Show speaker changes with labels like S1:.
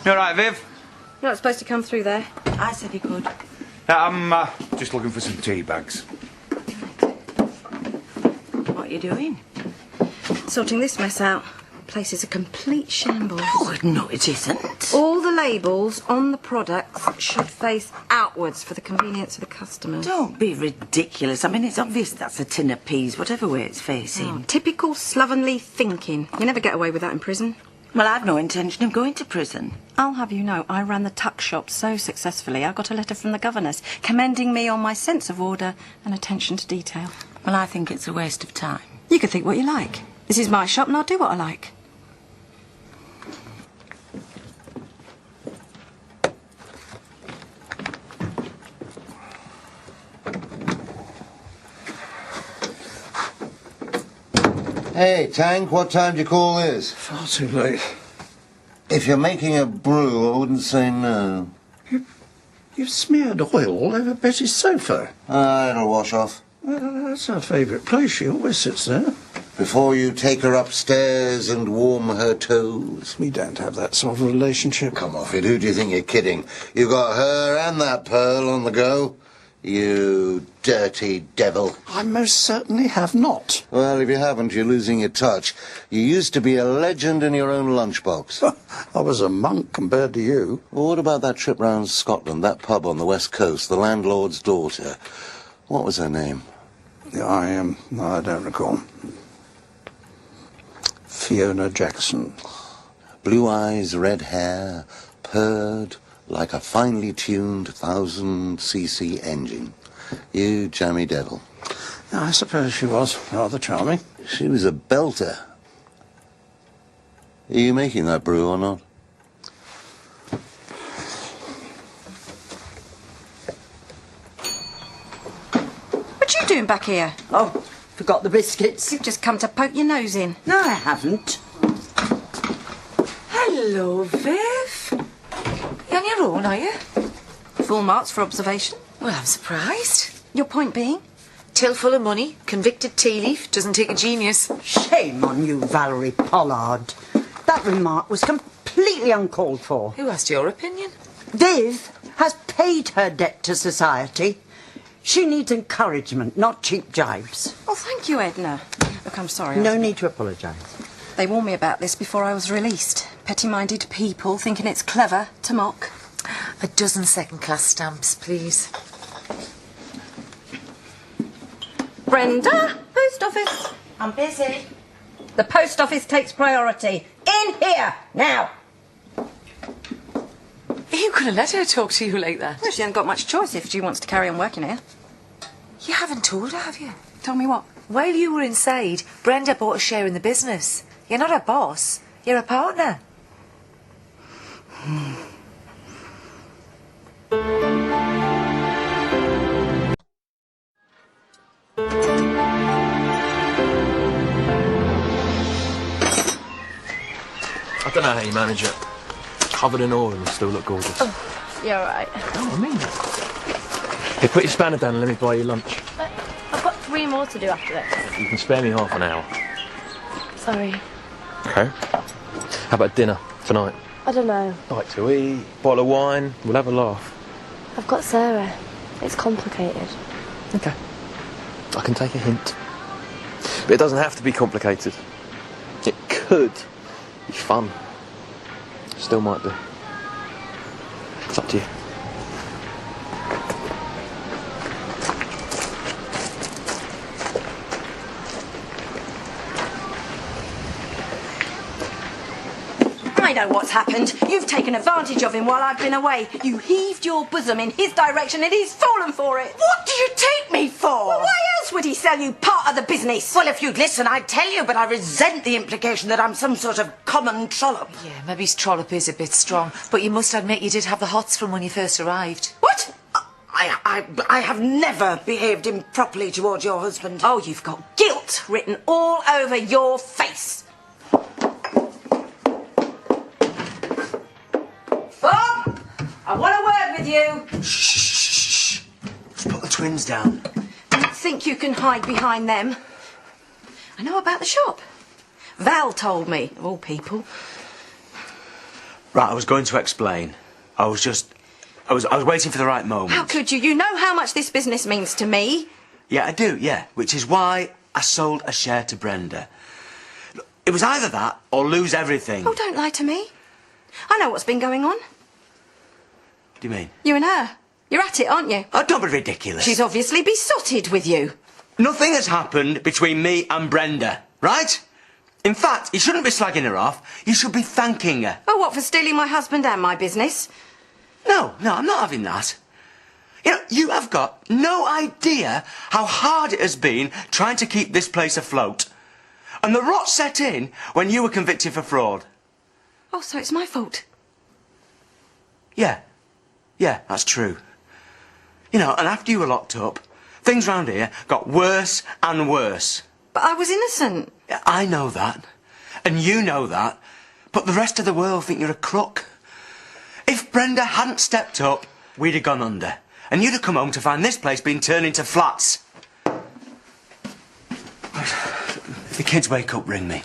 S1: You all right, Viv?
S2: You're not supposed to come through there.
S3: I said he could.
S1: I'm just looking for some tea bags.
S3: What are you doing?
S2: Sorting this mess out. The place is a complete shambles.
S3: Oh, no, it isn't.
S2: All the labels on the products should face outwards for the convenience of the customers.
S3: Don't be ridiculous. I mean, it's obvious that's a tin of peas, whatever way it's facing.
S2: Oh, typical slovenly thinking. You never get away with that in prison.
S3: Well, I've no intention of going to prison.
S2: I'll have you know, I ran the tuck shop so successfully, I got a letter from the governess commending me on my sense of order and attention to detail.
S3: Well, I think it's a waste of time.
S2: You can think what you like. This is my shop and I'll do what I like.
S4: Hey, Tank, what time do you call this?
S5: Far too late.
S4: If you're making a brew, I wouldn't say no.
S5: You've smeared oil all over Betty's sofa.
S4: It'll wash off.
S5: That's our favourite place. She always sits there.
S4: Before you take her upstairs and warm her toes.
S5: We don't have that sort of relationship.
S4: Come off it, who do you think you're kidding? You got her and that pearl on the go. You dirty devil.
S5: I most certainly have not.
S4: Well, if you haven't, you're losing your touch. You used to be a legend in your own lunchbox.
S5: I was a monk compared to you.
S4: Well, what about that trip round Scotland, that pub on the west coast, the landlord's daughter? What was her name?
S5: I don't recall. Fiona Jackson.
S4: Blue eyes, red hair, purred like a finely tuned 1000cc engine. You jammy devil.
S5: I suppose she was rather charming.
S4: She was a belter. Are you making that brew or not?
S2: What are you doing back here?
S3: Oh, forgot the biscuits.
S2: You've just come to poke your nose in.
S3: No, I haven't. Hello, Viv. You're on your own, are you?
S2: Full marks for observation.
S6: Well, I'm surprised.
S2: Your point being?
S6: Till full of money, convicted tea leaf, doesn't take a genius.
S3: Shame on you, Valerie Pollard. That remark was completely uncalled for.
S6: Who asked your opinion?
S3: Viv has paid her debt to society. She needs encouragement, not cheap jibes.
S2: Oh, thank you, Edna. Look, I'm sorry.
S3: No need to apologise.
S2: They warned me about this before I was released. Petty-minded people thinking it's clever to mock.
S6: A dozen second-class stamps, please.
S2: Brenda, post office.
S3: I'm busy.
S2: The post office takes priority. In here, now.
S6: Are you going to let her talk to you like that?
S2: Well, she hasn't got much choice if she wants to carry on working here.
S6: You haven't told her, have you?
S2: Tell me what?
S6: While you were inside, Brenda bought a share in the business. You're not a boss, you're a partner.
S7: I don't know how you manage it. Covered in oil and you still look gorgeous.
S8: Oh, you're all right.
S7: Oh, I mean it. Here, put your spanner down and let me buy you lunch.
S8: I've got 3 more to do after this.
S7: You can spare me half an hour.
S8: Sorry.
S7: Okay. How about dinner tonight?
S8: I don't know.
S7: Like to eat, bottle of wine, we'll have a laugh.
S8: I've got Sarah. It's complicated.
S7: Okay. I can take a hint. But it doesn't have to be complicated. It could be fun. Still might be. It's up to you.
S2: I know what's happened. You've taken advantage of him while I've been away. You heaved your bosom in his direction and he's fallen for it.
S3: What do you take me for?
S2: Well, why else would he sell you part of the business?
S3: Well, if you'd listen, I'd tell you, but I resent the implication that I'm some sort of common trollop.
S6: Yeah, maybe his trollop is a bit strong, but you must admit you did have the hots from when you first arrived.
S3: What? I have never behaved improperly towards your husband.
S2: Oh, you've got guilt written all over your face. Bob, I want a word with you.
S9: Shh. Let's put the twins down.
S2: Don't think you can hide behind them. I know about the shop. Val told me, of all people.
S9: Right, I was going to explain. I was waiting for the right moment.
S2: How could you? You know how much this business means to me.
S9: Yeah, I do, yeah. Which is why I sold a share to Brenda. Look, it was either that or lose everything.
S2: Oh, don't lie to me. I know what's been going on.
S9: What do you mean?
S2: You and her. You're at it, aren't you?
S9: Oh, don't be ridiculous.
S2: She's obviously besotted with you.
S9: Nothing has happened between me and Brenda, right? In fact, you shouldn't be slagging her off. You should be thanking her.
S2: Oh, what, for stealing my husband and my business?
S9: No, I'm not having that. You know, you have got no idea how hard it has been trying to keep this place afloat. And the rot set in when you were convicted for fraud.
S2: Oh, so it's my fault?
S9: Yeah, that's true. You know, and after you were locked up, things round here got worse and worse.
S2: But I was innocent.
S9: Yeah, I know that. And you know that. But the rest of the world think you're a crook. If Brenda hadn't stepped up, we'd have gone under. And you'd have come home to find this place being turned into flats. If the kids wake up, ring me.